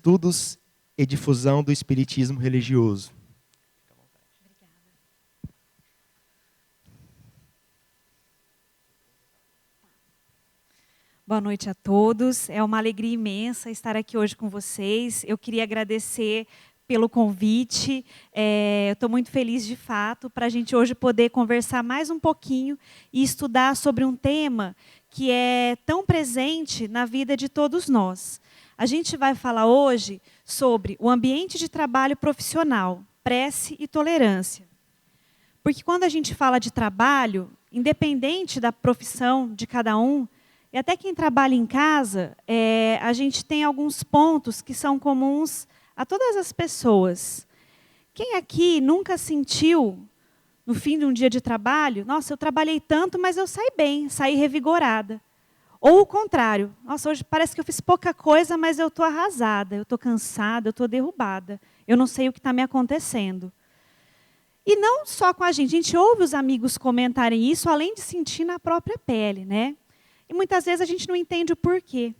estudos e difusão do espiritismo religioso. Boa noite a todos. É uma alegria imensa estar aqui hoje com vocês. Eu queria agradecer pelo convite. Eu estou muito feliz, de fato, para a gente hoje poder conversar mais um pouquinho e estudar sobre um tema que é tão presente na vida de todos nós. A gente vai falar hoje sobre o ambiente de trabalho profissional, prece e tolerância. Porque quando a gente fala de trabalho, independente da profissão de cada um, e até quem trabalha em casa, a gente tem alguns pontos que são comuns a todas as pessoas. Quem aqui nunca sentiu, no fim de um dia de trabalho, nossa, eu trabalhei tanto, mas eu saí bem, saí revigorada. Ou o contrário, nossa, hoje parece que eu fiz pouca coisa, mas eu estou arrasada, eu estou cansada, eu estou derrubada. Eu não sei o que está me acontecendo. E não só com a gente ouve os amigos comentarem isso, além de sentir na própria pele, né? E muitas vezes a gente não entende o porquê.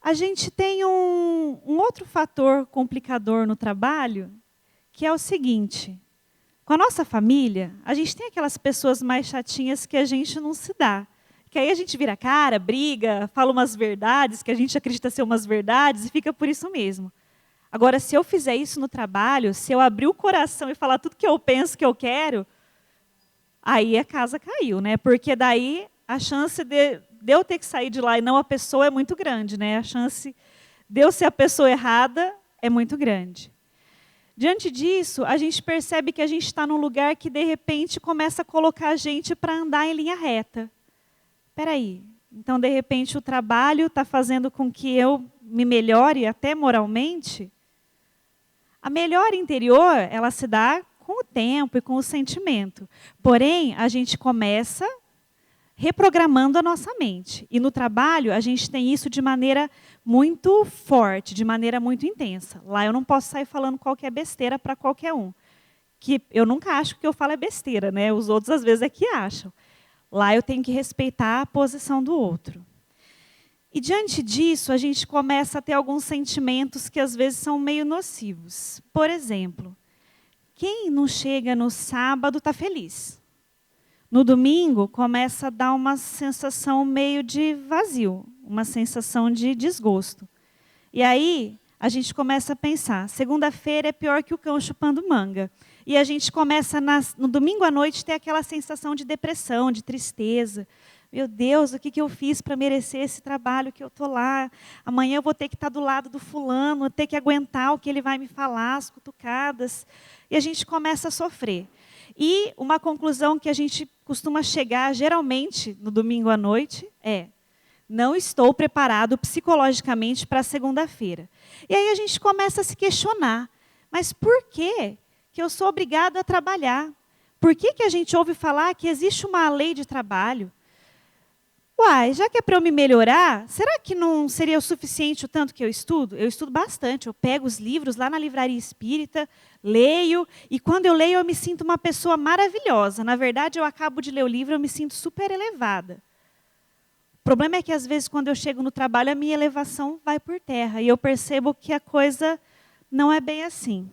A gente tem um outro fator complicador no trabalho, que é o seguinte. Com a nossa família, a gente tem aquelas pessoas mais chatinhas que a gente não se dá. Que aí a gente vira a cara, briga, fala umas verdades, que a gente acredita ser umas verdades, e fica por isso mesmo. Agora, se eu fizer isso no trabalho, se eu abrir o coração e falar tudo que eu penso que eu quero, aí a casa caiu, né? Porque daí a chance de eu ter que sair de lá e não a pessoa é muito grande, né? A chance de eu ser a pessoa errada é muito grande. Diante disso, a gente percebe que a gente está num lugar que, de repente, começa a colocar a gente para andar em linha reta. Espera aí. Então, de repente, o trabalho está fazendo com que eu me melhore até moralmente? A melhora interior, ela se dá com o tempo e com o sentimento. Porém, a gente começa reprogramando a nossa mente. E no trabalho, a gente tem isso de maneira muito forte, de maneira muito intensa. Lá eu não posso sair falando qualquer besteira para qualquer um. Que eu nunca acho que o que eu falo é besteira, né? Os outros, às vezes, é que acham. Lá eu tenho que respeitar a posição do outro. E, diante disso, a gente começa a ter alguns sentimentos que, às vezes, são meio nocivos. Por exemplo, quem não chega no sábado está feliz. No domingo, começa a dar uma sensação meio de vazio, uma sensação de desgosto. E aí, a gente começa a pensar, segunda-feira é pior que o cão chupando manga. E a gente começa, no domingo à noite, ter aquela sensação de depressão, de tristeza. Meu Deus, o que eu fiz para merecer esse trabalho que eu estou lá? Amanhã eu vou ter que estar do lado do fulano, vou ter que aguentar o que ele vai me falar, as cutucadas. E a gente começa a sofrer. E uma conclusão que a gente costuma chegar, geralmente, no domingo à noite, é: não estou preparado psicologicamente para a segunda-feira. E aí a gente começa a se questionar, mas por que eu sou obrigado a trabalhar? Por que a gente ouve falar que existe uma lei de trabalho? Uai, já que é para eu me melhorar, será que não seria o suficiente o tanto que eu estudo? Eu estudo bastante, eu pego os livros lá na livraria espírita, leio, e quando eu leio eu me sinto uma pessoa maravilhosa. Na verdade, eu acabo de ler o livro e eu me sinto super elevada. O problema é que, às vezes, quando eu chego no trabalho, a minha elevação vai por terra, e eu percebo que a coisa não é bem assim.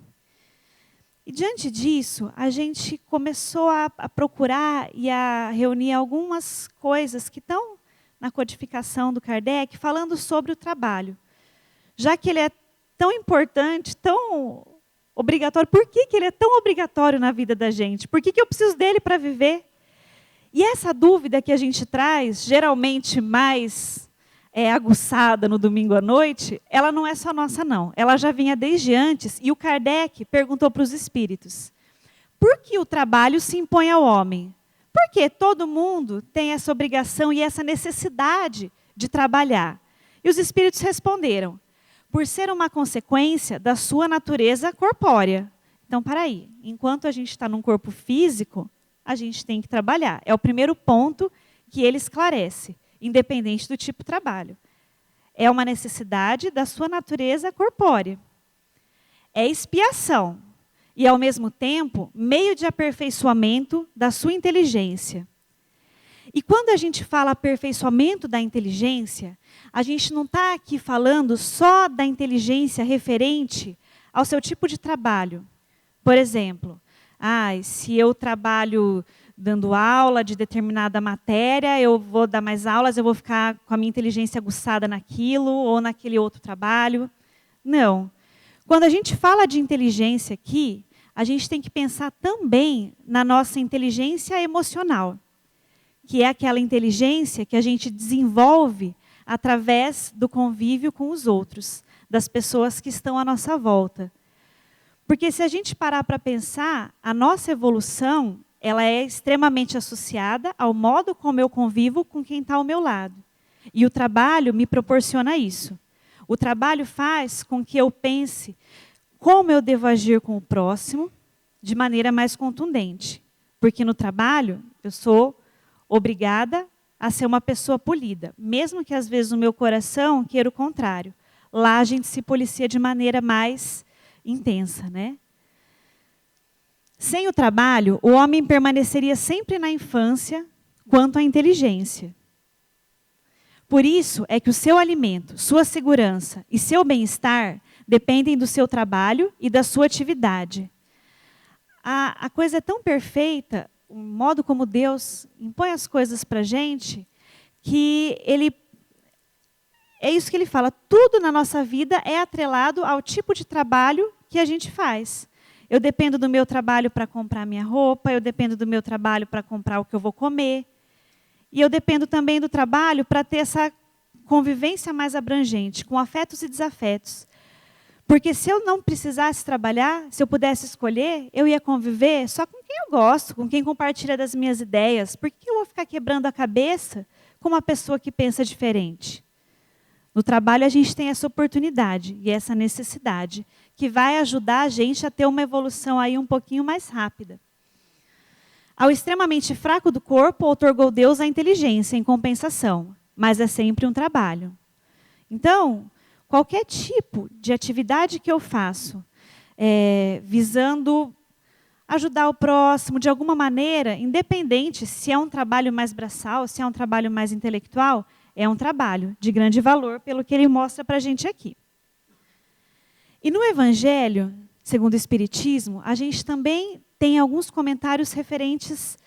E, diante disso, a gente começou a procurar e a reunir algumas coisas que estão na codificação do Kardec, falando sobre o trabalho. Já que ele é tão importante, tão obrigatório, por que ele é tão obrigatório na vida da gente? Por que eu preciso dele para viver? E essa dúvida que a gente traz, geralmente mais aguçada no domingo à noite, ela não é só nossa, não. Ela já vinha desde antes, e o Kardec perguntou para os espíritos: por que o trabalho se impõe ao homem? Por que todo mundo tem essa obrigação e essa necessidade de trabalhar? E os espíritos responderam: por ser uma consequência da sua natureza corpórea. Então, para aí, enquanto a gente está num corpo físico, a gente tem que trabalhar. É o primeiro ponto que ele esclarece, independente do tipo de trabalho. É uma necessidade da sua natureza corpórea. É expiação. E, ao mesmo tempo, meio de aperfeiçoamento da sua inteligência. E quando a gente fala aperfeiçoamento da inteligência, a gente não está aqui falando só da inteligência referente ao seu tipo de trabalho. Por exemplo, se eu trabalho dando aula de determinada matéria, eu vou dar mais aulas, eu vou ficar com a minha inteligência aguçada naquilo ou naquele outro trabalho. Não. Quando a gente fala de inteligência aqui, a gente tem que pensar também na nossa inteligência emocional, que é aquela inteligência que a gente desenvolve através do convívio com os outros, das pessoas que estão à nossa volta. Porque se a gente parar para pensar, a nossa evolução, ela é extremamente associada ao modo como eu convivo com quem está ao meu lado. E o trabalho me proporciona isso. O trabalho faz com que eu pense como eu devo agir com o próximo de maneira mais contundente. Porque no trabalho, eu sou obrigada a ser uma pessoa polida, mesmo que às vezes o meu coração queira o contrário. Lá a gente se policia de maneira mais intensa, né? Sem o trabalho, o homem permaneceria sempre na infância quanto à inteligência. Por isso é que o seu alimento, sua segurança e seu bem-estar dependem do seu trabalho e da sua atividade. A coisa é tão perfeita, o modo como Deus impõe as coisas para a gente, que é isso que ele fala, tudo na nossa vida é atrelado ao tipo de trabalho que a gente faz. Eu dependo do meu trabalho para comprar minha roupa, eu dependo do meu trabalho para comprar o que eu vou comer. E eu dependo também do trabalho para ter essa convivência mais abrangente, com afetos e desafetos. Porque se eu não precisasse trabalhar, se eu pudesse escolher, eu ia conviver só com quem eu gosto, com quem compartilha das minhas ideias. Por que eu vou ficar quebrando a cabeça com uma pessoa que pensa diferente? No trabalho a gente tem essa oportunidade e essa necessidade, que vai ajudar a gente a ter uma evolução aí um pouquinho mais rápida. Ao extremamente fraco do corpo, outorgou Deus a inteligência em compensação, mas é sempre um trabalho. Então, qualquer tipo de atividade que eu faço, visando ajudar o próximo de alguma maneira, independente se é um trabalho mais braçal, se é um trabalho mais intelectual, é um trabalho de grande valor, pelo que ele mostra para a gente aqui. E no Evangelho, segundo o Espiritismo, a gente também tem alguns comentários referentes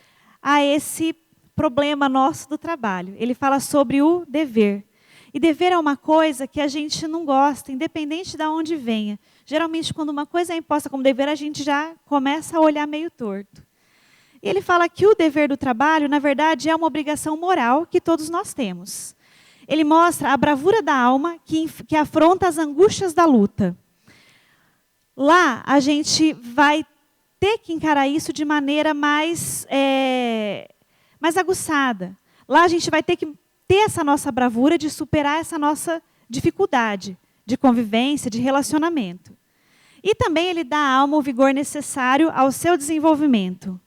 a esse problema nosso do trabalho. Ele fala sobre o dever. E dever é uma coisa que a gente não gosta, independente de onde venha. Geralmente, quando uma coisa é imposta como dever, a gente já começa a olhar meio torto. E ele fala que o dever do trabalho, na verdade, é uma obrigação moral que todos nós temos. Ele mostra a bravura da alma que afronta as angústias da luta. Lá, a gente vai ter que encarar isso de maneira mais aguçada. Lá, a gente vai ter que ter essa nossa bravura de superar essa nossa dificuldade de convivência, de relacionamento. E também ele dá à alma o vigor necessário ao seu desenvolvimento.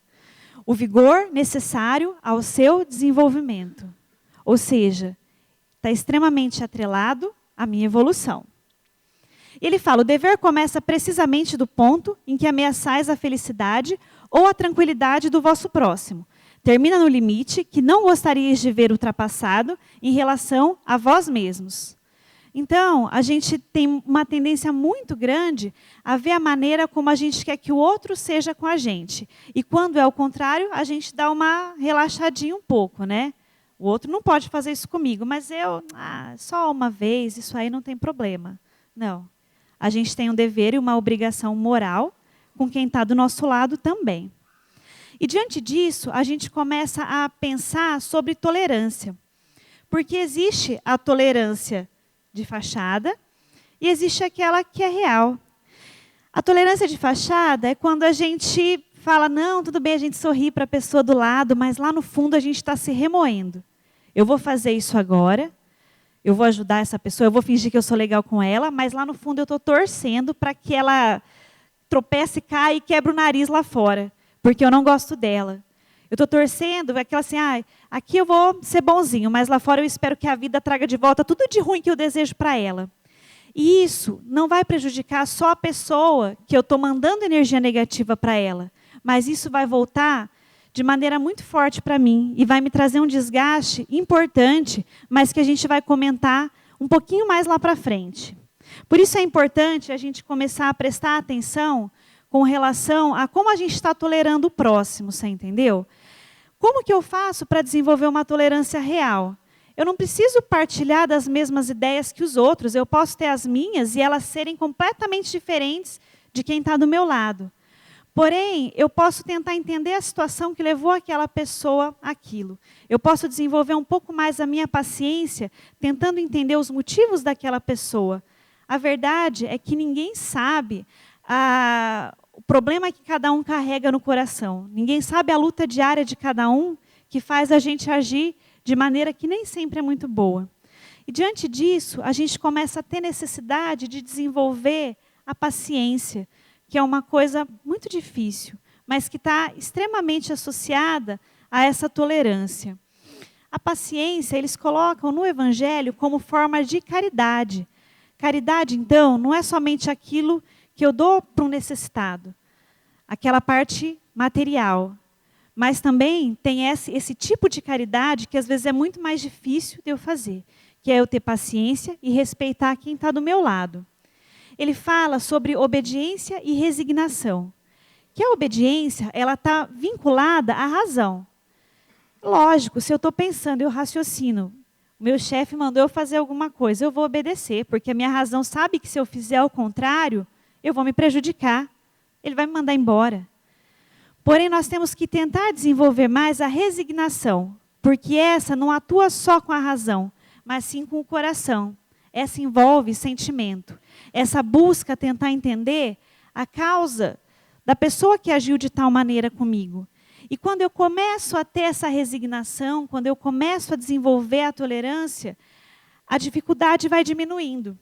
O vigor necessário ao seu desenvolvimento. Ou seja, está extremamente atrelado à minha evolução. Ele fala, o dever começa precisamente do ponto em que ameaçais a felicidade ou a tranquilidade do vosso próximo. Termina no limite que não gostaríeis de ver ultrapassado em relação a vós mesmos. Então, a gente tem uma tendência muito grande a ver a maneira como a gente quer que o outro seja com a gente. E quando é o contrário, a gente dá uma relaxadinha um pouco, né? O outro não pode fazer isso comigo, mas eu, só uma vez, isso aí não tem problema. Não. A gente tem um dever e uma obrigação moral com quem está do nosso lado também. E diante disso, a gente começa a pensar sobre tolerância. Porque existe a tolerância de fachada e existe aquela que é real. A tolerância de fachada é quando a gente fala, não, tudo bem, a gente sorri para a pessoa do lado, mas lá no fundo a gente está se remoendo. Eu vou fazer isso agora, eu vou ajudar essa pessoa, eu vou fingir que eu sou legal com ela, mas lá no fundo eu estou torcendo para que ela tropece, caia e quebre o nariz lá fora, porque eu não gosto dela. Eu estou torcendo, aquela assim, aqui eu vou ser bonzinho, mas lá fora eu espero que a vida traga de volta tudo de ruim que eu desejo para ela. E isso não vai prejudicar só a pessoa que eu estou mandando energia negativa para ela, mas isso vai voltar de maneira muito forte para mim e vai me trazer um desgaste importante, mas que a gente vai comentar um pouquinho mais lá para frente. Por isso é importante a gente começar a prestar atenção com relação a como a gente está tolerando o próximo, você entendeu? Como que eu faço para desenvolver uma tolerância real? Eu não preciso partilhar das mesmas ideias que os outros, eu posso ter as minhas e elas serem completamente diferentes de quem está do meu lado. Porém, eu posso tentar entender a situação que levou aquela pessoa àquilo. Eu posso desenvolver um pouco mais a minha paciência, tentando entender os motivos daquela pessoa. A verdade é que ninguém sabe o problema que cada um carrega no coração. Ninguém sabe a luta diária de cada um que faz a gente agir de maneira que nem sempre é muito boa. E diante disso, a gente começa a ter necessidade de desenvolver a paciência, que é uma coisa muito difícil, mas que está extremamente associada a essa tolerância. A paciência, eles colocam no Evangelho como forma de caridade. Caridade, então, não é somente aquilo que eu dou para um necessitado, aquela parte material, mas também tem esse tipo de caridade que às vezes é muito mais difícil de eu fazer, que é eu ter paciência e respeitar quem está do meu lado. Ele fala sobre obediência e resignação. Que a obediência, ela está vinculada à razão. Lógico, se eu estou pensando, eu raciocino, o meu chefe mandou eu fazer alguma coisa, eu vou obedecer, porque a minha razão sabe que se eu fizer o contrário, eu vou me prejudicar. Ele vai me mandar embora. Porém, nós temos que tentar desenvolver mais a resignação, porque essa não atua só com a razão, mas sim com o coração. Essa envolve sentimento. Essa busca tentar entender a causa da pessoa que agiu de tal maneira comigo. E quando eu começo a ter essa resignação, quando eu começo a desenvolver a tolerância, a dificuldade vai diminuindo.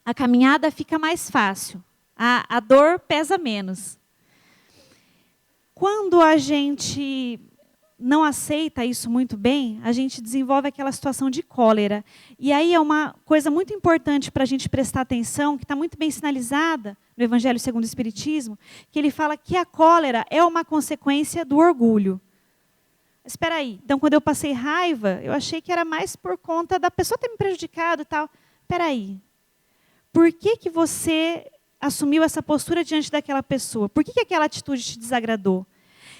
A caminhada fica mais fácil. A dor pesa menos. Quando a gente não aceita isso muito bem, a gente desenvolve aquela situação de cólera. E aí é uma coisa muito importante para a gente prestar atenção, que está muito bem sinalizada no Evangelho segundo o Espiritismo, que ele fala que a cólera é uma consequência do orgulho. Espera aí, então quando eu passei raiva, eu achei que era mais por conta da pessoa ter me prejudicado e tal. Espera aí, por que você assumiu essa postura diante daquela pessoa? Por que aquela atitude te desagradou?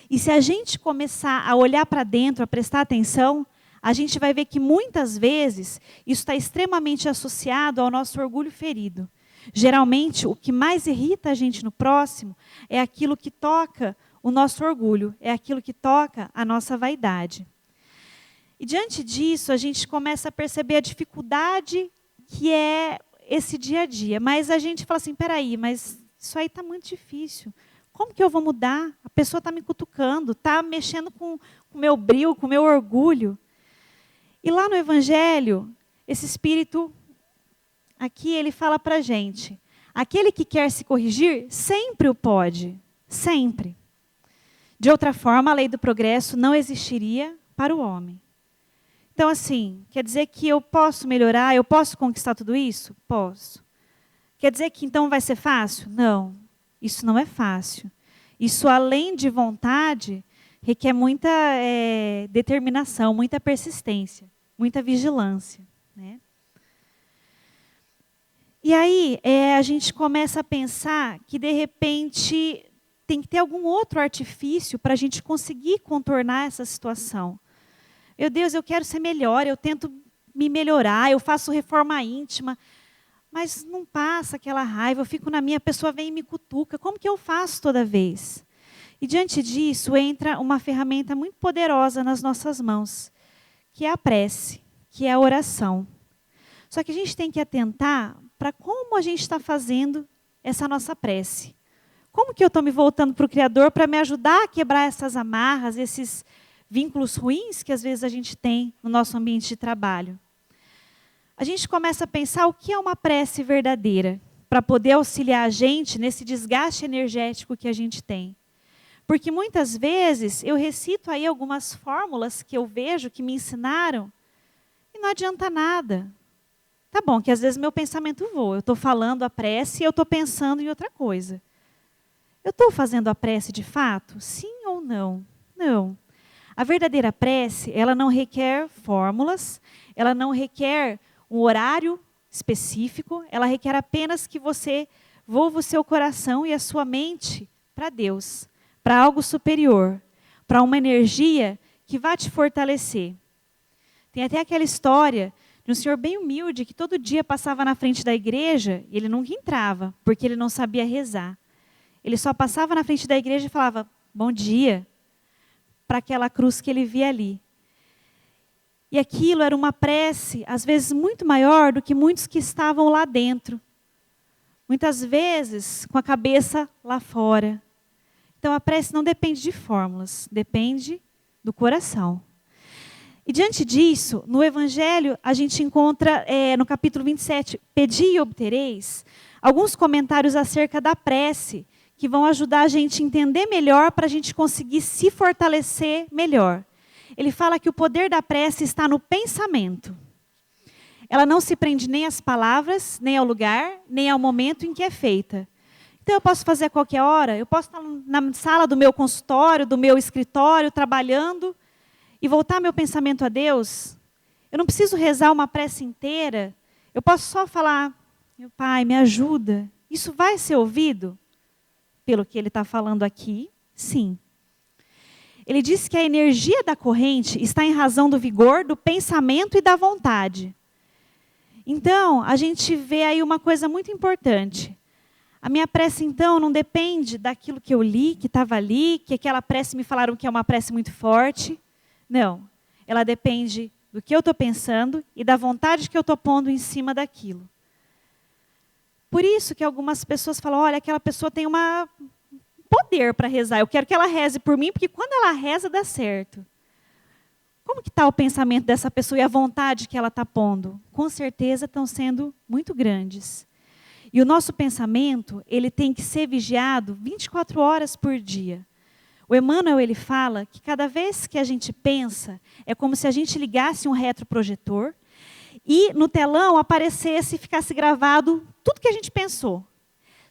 E se a gente começar a olhar para dentro, a prestar atenção, a gente vai ver que muitas vezes isso está extremamente associado ao nosso orgulho ferido. Geralmente, o que mais irrita a gente no próximo é aquilo que toca o nosso orgulho, é aquilo que toca a nossa vaidade. E diante disso, a gente começa a perceber a dificuldade que é esse dia a dia. Mas a gente fala assim, peraí, mas isso aí está muito difícil. Como que eu vou mudar? A pessoa está me cutucando, está mexendo com o meu brio, com o meu orgulho. E lá no Evangelho, esse Espírito, aqui ele fala para a gente, aquele que quer se corrigir, sempre o pode. Sempre. De outra forma, a lei do progresso não existiria para o homem. Então, assim, quer dizer que eu posso melhorar, eu posso conquistar tudo isso? Posso. Quer dizer que então vai ser fácil? Não. Isso não é fácil. Isso, além de vontade, requer muita determinação, muita persistência, muita vigilância, né? E aí, a gente começa a pensar que, de repente, tem que ter algum outro artifício para a gente conseguir contornar essa situação. Meu Deus, eu quero ser melhor, eu tento me melhorar, eu faço reforma íntima, mas não passa aquela raiva, eu fico na minha, a pessoa vem e me cutuca. Como que eu faço toda vez? E diante disso entra uma ferramenta muito poderosa nas nossas mãos, que é a prece, que é a oração. Só que a gente tem que atentar para como a gente está fazendo essa nossa prece. Como que eu estou me voltando para o Criador para me ajudar a quebrar essas amarras, esses vínculos ruins que às vezes a gente tem no nosso ambiente de trabalho? A gente começa a pensar o que é uma prece verdadeira, para poder auxiliar a gente nesse desgaste energético que a gente tem. Porque muitas vezes eu recito aí algumas fórmulas que eu vejo, que me ensinaram, e não adianta nada. Tá bom, que às vezes meu pensamento voa. Eu estou falando a prece e eu estou pensando em outra coisa. Eu estou fazendo a prece de fato? Sim ou não? Não. A verdadeira prece, ela não requer fórmulas, ela não requer um horário específico, ela requer apenas que você volva o seu coração e a sua mente para Deus, para algo superior, para uma energia que vai te fortalecer. Tem até aquela história de um senhor bem humilde que todo dia passava na frente da igreja e ele nunca entrava, porque ele não sabia rezar. Ele só passava na frente da igreja e falava, bom dia, para aquela cruz que ele via ali. E aquilo era uma prece, às vezes, muito maior do que muitos que estavam lá dentro. Muitas vezes, com a cabeça lá fora. Então, a prece não depende de fórmulas, depende do coração. E diante disso, no Evangelho, a gente encontra, no capítulo 27, Pedi e obtereis, alguns comentários acerca da prece, que vão ajudar a gente a entender melhor, para a gente conseguir se fortalecer melhor. Ele fala que o poder da prece está no pensamento. Ela não se prende nem às palavras, nem ao lugar, nem ao momento em que é feita. Então, eu posso fazer a qualquer hora, eu posso estar na sala do meu consultório, do meu escritório, trabalhando, e voltar meu pensamento a Deus. Eu não preciso rezar uma prece inteira. Eu posso só falar, meu Pai, me ajuda. Isso vai ser ouvido? Pelo que ele está falando aqui, sim. Ele diz que a energia da corrente está em razão do vigor, do pensamento e da vontade. Então, a gente vê aí uma coisa muito importante. A minha prece, então, não depende daquilo que eu li, que estava ali, que aquela prece me falaram que é uma prece muito forte. Não, ela depende do que eu estou pensando e da vontade que eu estou pondo em cima daquilo. Por isso que algumas pessoas falam, olha, aquela pessoa tem um poder para rezar, eu quero que ela reze por mim, porque quando ela reza, dá certo. Como que está o pensamento dessa pessoa e a vontade que ela está pondo? Com certeza estão sendo muito grandes. E o nosso pensamento, ele tem que ser vigiado 24 horas por dia. O Emmanuel, ele fala que cada vez que a gente pensa, é como se a gente ligasse um retroprojetor e no telão aparecesse e ficasse gravado tudo que a gente pensou.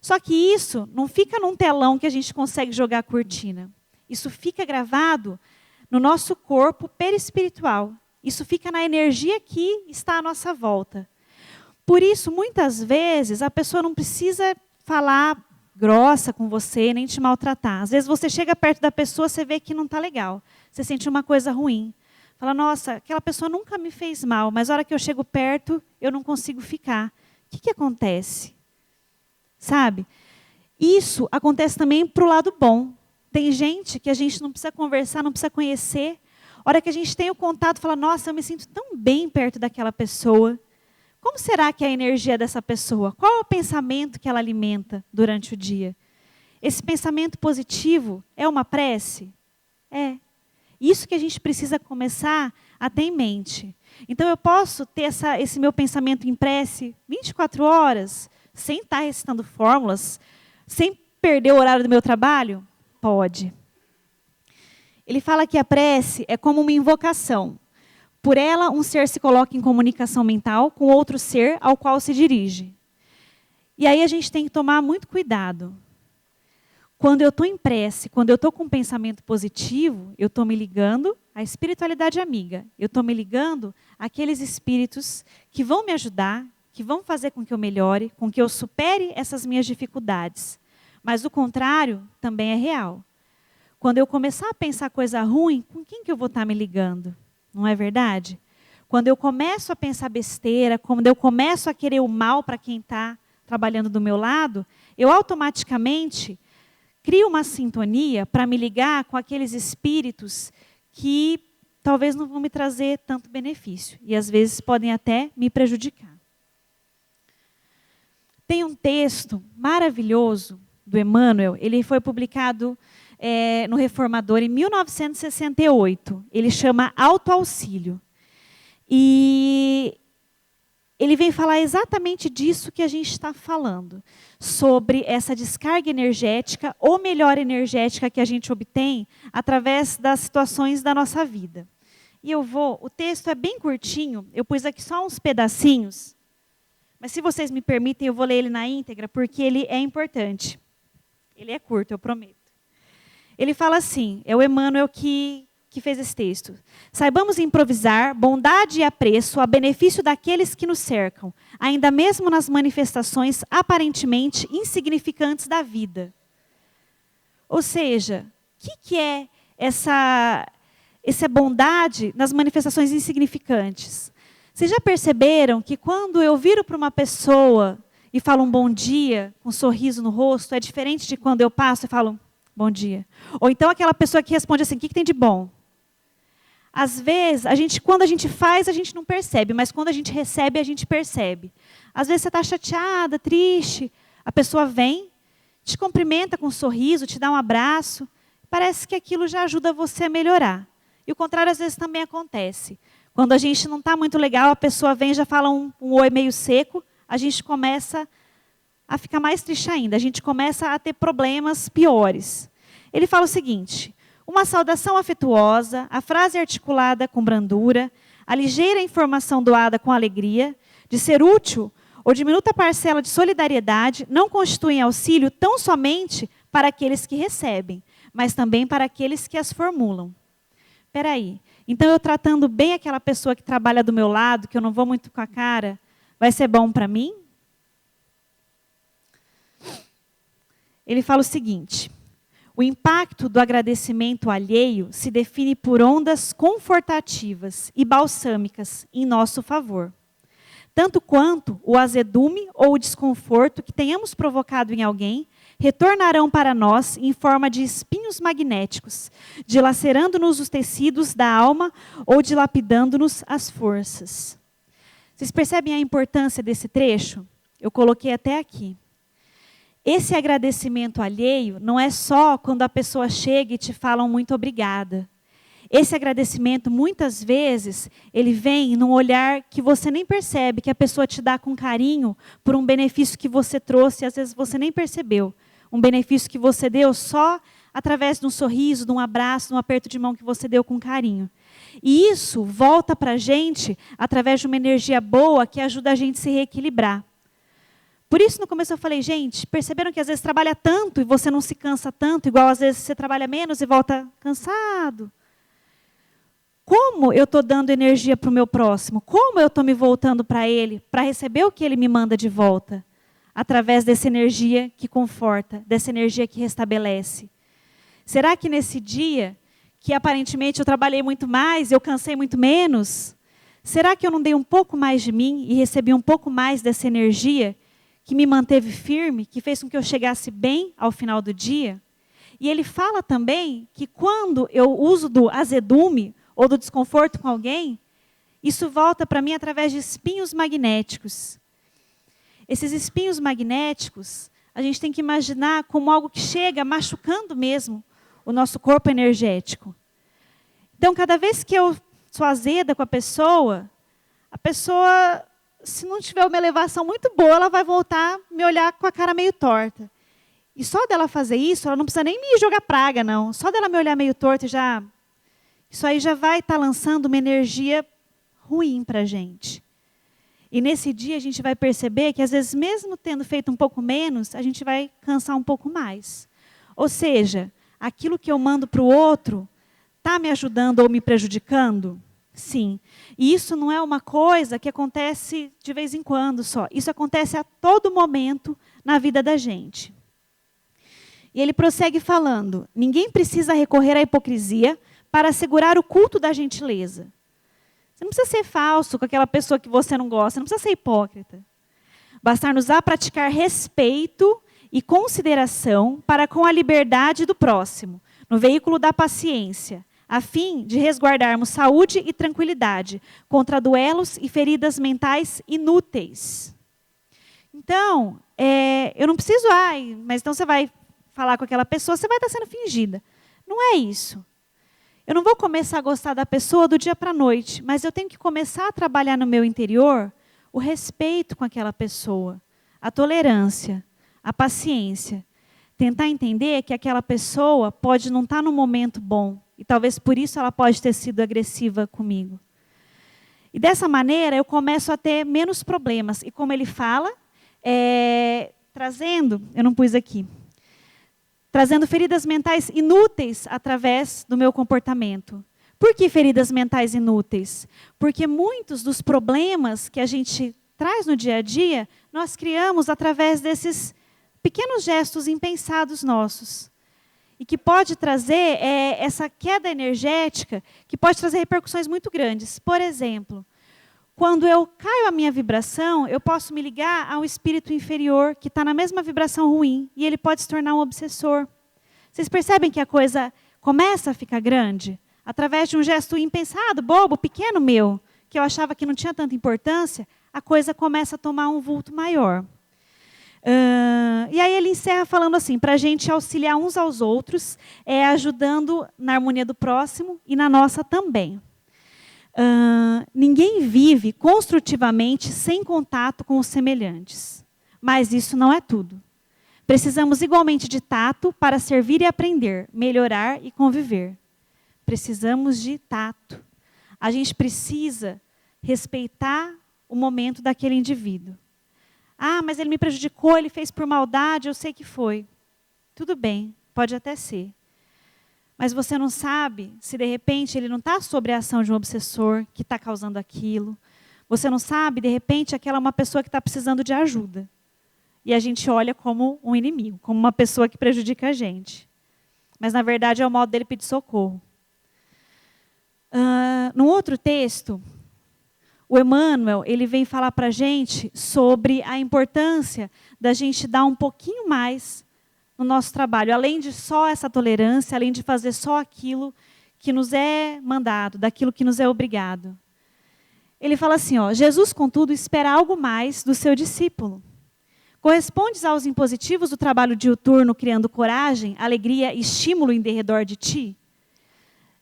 Só que isso não fica num telão que a gente consegue jogar a cortina. Isso fica gravado no nosso corpo perispiritual. Isso fica na energia que está à nossa volta. Por isso, muitas vezes, a pessoa não precisa falar grossa com você, nem te maltratar. Às vezes você chega perto da pessoa, você vê que não está legal. Você sente uma coisa ruim. Fala, nossa, aquela pessoa nunca me fez mal, mas a hora que eu chego perto, eu não consigo ficar. O que acontece? Sabe? Isso acontece também para o lado bom. Tem gente que a gente não precisa conversar, não precisa conhecer. A hora que a gente tem o contato, fala, nossa, eu me sinto tão bem perto daquela pessoa. Como será que é a energia dessa pessoa? Qual é o pensamento que ela alimenta durante o dia? Esse pensamento positivo é uma prece? É. Isso que a gente precisa começar a ter em mente. Então, eu posso ter esse meu pensamento em prece 24 horas, sem estar recitando fórmulas, sem perder o horário do meu trabalho? Pode. Ele fala que a prece é como uma invocação. Por ela, um ser se coloca em comunicação mental com outro ser ao qual se dirige. E aí a gente tem que tomar muito cuidado. Quando eu estou em prece, quando eu estou com um pensamento positivo, eu estou me ligando à espiritualidade amiga. Eu estou me ligando àqueles espíritos que vão me ajudar, que vão fazer com que eu melhore, com que eu supere essas minhas dificuldades. Mas o contrário também é real. Quando eu começar a pensar coisa ruim, com quem que eu vou estar me ligando? Não é verdade? Quando eu começo a pensar besteira, quando eu começo a querer o mal para quem está trabalhando do meu lado, eu automaticamente crio uma sintonia para me ligar com aqueles espíritos que talvez não vão me trazer tanto benefício. E às vezes podem até me prejudicar. Tem um texto maravilhoso do Emmanuel, ele foi publicado no Reformador em 1968. Ele chama Autoauxílio. E ele vem falar exatamente disso que a gente está falando, sobre essa descarga energética, ou melhor energética que a gente obtém através das situações da nossa vida. E o texto é bem curtinho, eu pus aqui só uns pedacinhos, mas se vocês me permitem, eu vou ler ele na íntegra, porque ele é importante. Ele é curto, eu prometo. Ele fala assim, é o Emmanuel que fez esse texto. Saibamos improvisar bondade e apreço a benefício daqueles que nos cercam, ainda mesmo nas manifestações aparentemente insignificantes da vida. Ou seja, o que é essa bondade nas manifestações insignificantes? Vocês já perceberam que quando eu viro para uma pessoa e falo um bom dia, com um sorriso no rosto, é diferente de quando eu passo e falo bom dia? Ou então aquela pessoa que responde assim, o que tem de bom? Às vezes, quando a gente faz, a gente não percebe, mas quando a gente recebe, a gente percebe. Às vezes você está chateada, triste, a pessoa vem, te cumprimenta com um sorriso, te dá um abraço, parece que aquilo já ajuda você a melhorar. E o contrário, às vezes, também acontece. Quando a gente não está muito legal, a pessoa vem e já fala um oi meio seco, a gente começa a ficar mais triste ainda, a gente começa a ter problemas piores. Ele fala o seguinte, uma saudação afetuosa, a frase articulada com brandura, a ligeira informação doada com alegria, de ser útil ou diminuta parcela de solidariedade, não constituem auxílio tão somente para aqueles que recebem, mas também para aqueles que as formulam. Espera aí, então eu tratando bem aquela pessoa que trabalha do meu lado, que eu não vou muito com a cara, vai ser bom para mim? Ele fala o seguinte, o impacto do agradecimento alheio se define por ondas confortativas e balsâmicas em nosso favor. Tanto quanto o azedume ou o desconforto que tenhamos provocado em alguém retornarão para nós em forma de espinhos magnéticos, dilacerando-nos os tecidos da alma ou dilapidando-nos as forças. Vocês percebem a importância desse trecho? Eu coloquei até aqui. Esse agradecimento alheio não é só quando a pessoa chega e te fala um muito obrigada. Esse agradecimento, muitas vezes, ele vem num olhar que você nem percebe, que a pessoa te dá com carinho por um benefício que você trouxe, e às vezes você nem percebeu. Um benefício que você deu só através de um sorriso, de um abraço, de um aperto de mão que você deu com carinho. E isso volta para a gente através de uma energia boa que ajuda a gente a se reequilibrar. Por isso, no começo eu falei, gente, perceberam que às vezes trabalha tanto e você não se cansa tanto, igual às vezes você trabalha menos e volta cansado? Como eu estou dando energia para o meu próximo? Como eu estou me voltando para ele, para receber o que ele me manda de volta? Através dessa energia que conforta, dessa energia que restabelece. Será que nesse dia, que aparentemente eu trabalhei muito mais, eu cansei muito menos, será que eu não dei um pouco mais de mim e recebi um pouco mais dessa energia que me manteve firme, que fez com que eu chegasse bem ao final do dia? E ele fala também que quando eu uso do azedume ou do desconforto com alguém, isso volta para mim através de espinhos magnéticos. Esses espinhos magnéticos, a gente tem que imaginar como algo que chega machucando mesmo o nosso corpo energético. Então, cada vez que eu sou azeda com a pessoa, se não tiver uma elevação muito boa, ela vai voltar a me olhar com a cara meio torta. E só dela fazer isso, ela não precisa nem me jogar praga, não. Só dela me olhar meio torta, isso aí já vai estar lançando uma energia ruim para a gente. E nesse dia a gente vai perceber que, às vezes, mesmo tendo feito um pouco menos, a gente vai cansar um pouco mais. Ou seja, aquilo que eu mando para o outro está me ajudando ou me prejudicando? Sim. E isso não é uma coisa que acontece de vez em quando só. Isso acontece a todo momento na vida da gente. E ele prossegue falando, ninguém precisa recorrer à hipocrisia para assegurar o culto da gentileza. Você não precisa ser falso com aquela pessoa que você não gosta, não precisa ser hipócrita. Bastar-nos-á praticar respeito e consideração para com a liberdade do próximo, no veículo da paciência, a fim de resguardarmos saúde e tranquilidade contra duelos e feridas mentais inúteis. Então, eu não preciso, mas então você vai falar com aquela pessoa, você vai estar sendo fingida. Não é isso. Eu não vou começar a gostar da pessoa do dia para a noite, mas eu tenho que começar a trabalhar no meu interior o respeito com aquela pessoa, a tolerância, a paciência. Tentar entender que aquela pessoa pode não estar num momento bom, e talvez por isso ela pode ter sido agressiva comigo. E dessa maneira eu começo a ter menos problemas. E como ele fala, trazendo, eu não pus aqui, trazendo feridas mentais inúteis através do meu comportamento. Por que feridas mentais inúteis? Porque muitos dos problemas que a gente traz no dia a dia, nós criamos através desses pequenos gestos impensados nossos. E que pode trazer essa queda energética, que pode trazer repercussões muito grandes. Por exemplo, quando eu caio a minha vibração, eu posso me ligar a um espírito inferior que está na mesma vibração ruim, e ele pode se tornar um obsessor. Vocês percebem que a coisa começa a ficar grande? Através de um gesto impensado, bobo, pequeno meu, que eu achava que não tinha tanta importância, a coisa começa a tomar um vulto maior. E aí ele encerra falando assim, para a gente auxiliar uns aos outros, ajudando na harmonia do próximo e na nossa também. Ninguém vive construtivamente sem contato com os semelhantes. Mas isso não é tudo. Precisamos igualmente de tato para servir e aprender, melhorar e conviver. Precisamos de tato. A gente precisa respeitar o momento daquele indivíduo. Ah, mas ele me prejudicou, ele fez por maldade, eu sei que foi. Tudo bem, pode até ser. Mas você não sabe se, de repente, ele não está sob a ação de um obsessor que está causando aquilo. Você não sabe, de repente, aquela é uma pessoa que está precisando de ajuda. E a gente olha como um inimigo, como uma pessoa que prejudica a gente. Mas, na verdade, é o modo dele pedir socorro. Num outro texto, o Emmanuel, ele vem falar para a gente sobre a importância da gente dar um pouquinho mais no nosso trabalho, além de só essa tolerância, além de fazer só aquilo que nos é mandado, daquilo que nos é obrigado. Ele fala assim, Jesus, contudo, espera algo mais do seu discípulo. Correspondes aos impositivos do trabalho diuturno, criando coragem, alegria e estímulo em derredor de ti?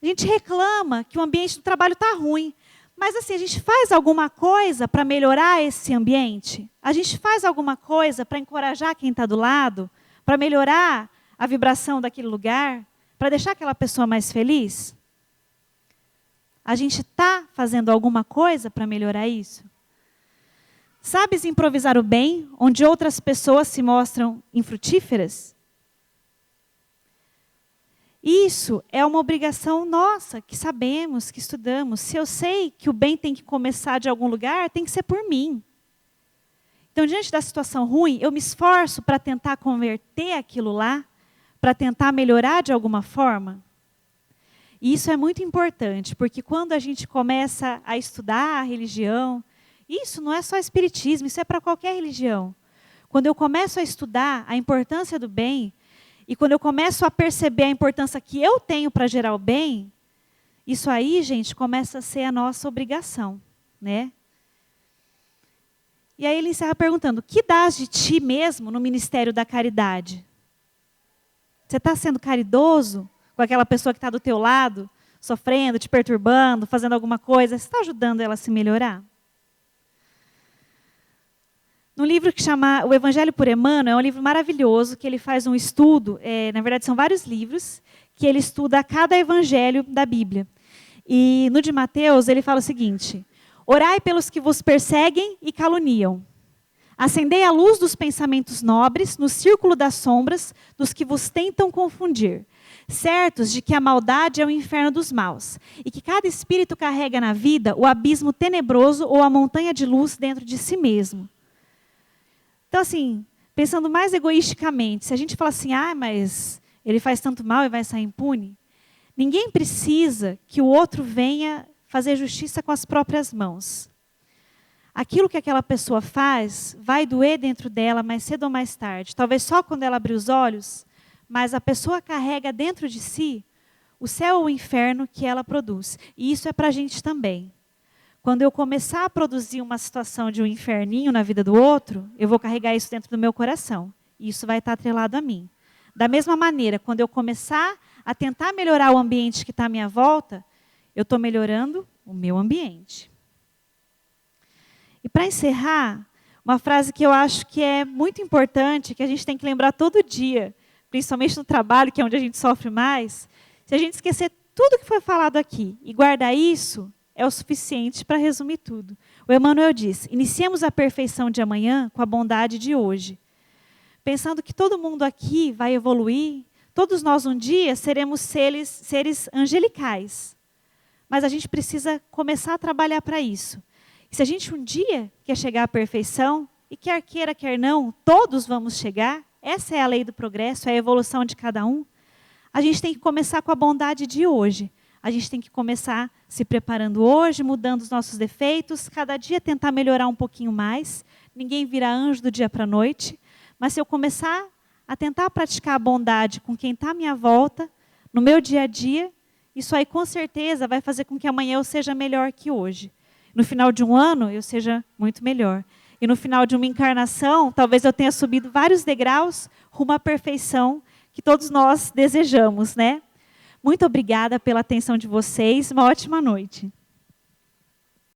A gente reclama que o ambiente do trabalho está ruim, mas assim, a gente faz alguma coisa para melhorar esse ambiente? A gente faz alguma coisa para encorajar quem está do lado? Para melhorar a vibração daquele lugar? Para deixar aquela pessoa mais feliz? A gente está fazendo alguma coisa para melhorar isso? Sabes improvisar o bem, onde outras pessoas se mostram infrutíferas? Isso é uma obrigação nossa, que sabemos, que estudamos. Se eu sei que o bem tem que começar de algum lugar, tem que ser por mim. Então, diante da situação ruim, eu me esforço para tentar converter aquilo lá, para tentar melhorar de alguma forma. E isso é muito importante, porque quando a gente começa a estudar a religião, isso não é só espiritismo, isso é para qualquer religião. Quando eu começo a estudar a importância do bem, e quando eu começo a perceber a importância que eu tenho para gerar o bem, isso aí, gente, começa a ser a nossa obrigação, né? E aí ele encerra perguntando, que dás de ti mesmo no ministério da caridade? Você está sendo caridoso com aquela pessoa que está do teu lado, sofrendo, te perturbando, fazendo alguma coisa? Você está ajudando ela a se melhorar? Num livro que chama O Evangelho por Emmanuel, é um livro maravilhoso, que ele faz um estudo, na verdade são vários livros, que ele estuda cada evangelho da Bíblia. E no de Mateus, ele fala o seguinte, orai pelos que vos perseguem e caluniam. Acendei a luz dos pensamentos nobres no círculo das sombras dos que vos tentam confundir, certos de que a maldade é o inferno dos maus, e que cada espírito carrega na vida o abismo tenebroso ou a montanha de luz dentro de si mesmo. Então, assim, pensando mais egoisticamente, se a gente fala assim, mas ele faz tanto mal e vai sair impune, ninguém precisa que o outro venha fazer justiça com as próprias mãos. Aquilo que aquela pessoa faz vai doer dentro dela mais cedo ou mais tarde. Talvez só quando ela abrir os olhos, mas a pessoa carrega dentro de si o céu ou o inferno que ela produz. E isso é para a gente também. Quando eu começar a produzir uma situação de um inferninho na vida do outro, eu vou carregar isso dentro do meu coração. E isso vai estar atrelado a mim. Da mesma maneira, quando eu começar a tentar melhorar o ambiente que está à minha volta, eu estou melhorando o meu ambiente. E para encerrar, uma frase que eu acho que é muito importante, que a gente tem que lembrar todo dia, principalmente no trabalho, que é onde a gente sofre mais, se a gente esquecer tudo que foi falado aqui e guardar isso, é o suficiente para resumir tudo. O Emmanuel diz, iniciemos a perfeição de amanhã com a bondade de hoje. Pensando que todo mundo aqui vai evoluir, Todos nós um dia seremos seres angelicais. Mas a gente precisa começar a trabalhar para isso. E se a gente um dia quer chegar à perfeição, e quer queira, quer não, todos vamos chegar, essa é a lei do progresso, é a evolução de cada um, a gente tem que começar com a bondade de hoje. A gente tem que começar se preparando hoje, mudando os nossos defeitos, cada dia tentar melhorar um pouquinho mais. Ninguém vira anjo do dia para a noite, mas se eu começar a tentar praticar a bondade com quem está à minha volta, no meu dia a dia, isso aí com certeza vai fazer com que amanhã eu seja melhor que hoje. No final de um ano, eu seja muito melhor. E no final de uma encarnação, talvez eu tenha subido vários degraus rumo à perfeição que todos nós desejamos, né? Muito obrigada pela atenção de vocês. Uma ótima noite.